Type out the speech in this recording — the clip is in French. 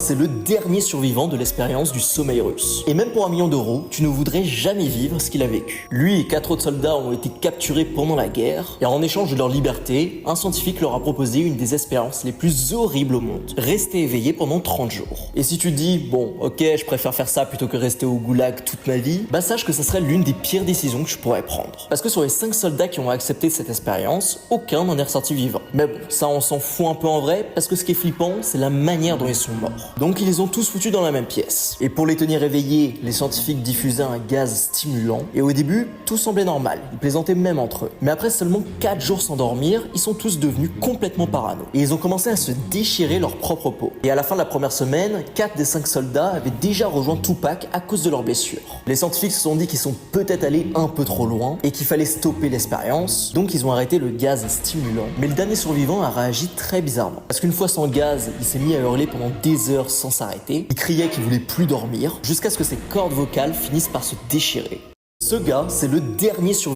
C'est le dernier survivant de l'expérience du sommeil russe. Et même pour 1 million d'euros, tu ne voudrais jamais vivre ce qu'il a vécu. Lui et 4 autres soldats ont été capturés pendant la guerre, et en échange de leur liberté, un scientifique leur a proposé une des expériences les plus horribles au monde. Rester éveillé pendant 30 jours. Et si tu dis, bon, ok, je préfère faire ça plutôt que rester au goulag toute ma vie, bah sache que ça serait l'une des pires décisions que je pourrais prendre. Parce que sur les 5 soldats qui ont accepté cette expérience, aucun n'en est ressorti vivant. Mais bon, ça on s'en fout un peu en vrai, parce que ce qui est flippant, c'est la manière dont ils sont morts. Donc ils les ont tous foutus dans la même pièce. Et pour les tenir éveillés, les scientifiques diffusaient un gaz stimulant. Et au début, tout semblait normal. Ils plaisantaient même entre eux. Mais après seulement 4 jours sans dormir, ils sont tous devenus complètement parano. Et ils ont commencé à se déchirer leur propre peau. Et à la fin de la première semaine, 4 des 5 soldats avaient déjà rejoint Tupac à cause de leurs blessures. Les scientifiques se sont dit qu'ils sont peut-être allés un peu trop loin et qu'il fallait stopper l'expérience. Donc ils ont arrêté le gaz stimulant. Mais le dernier survivant a réagi très bizarrement. Parce qu'une fois sans gaz, il s'est mis à hurler pendant des heures sans s'arrêter. Il criait qu'il voulait plus dormir, jusqu'à ce que ses cordes vocales finissent par se déchirer. Ce gars, c'est le dernier survivant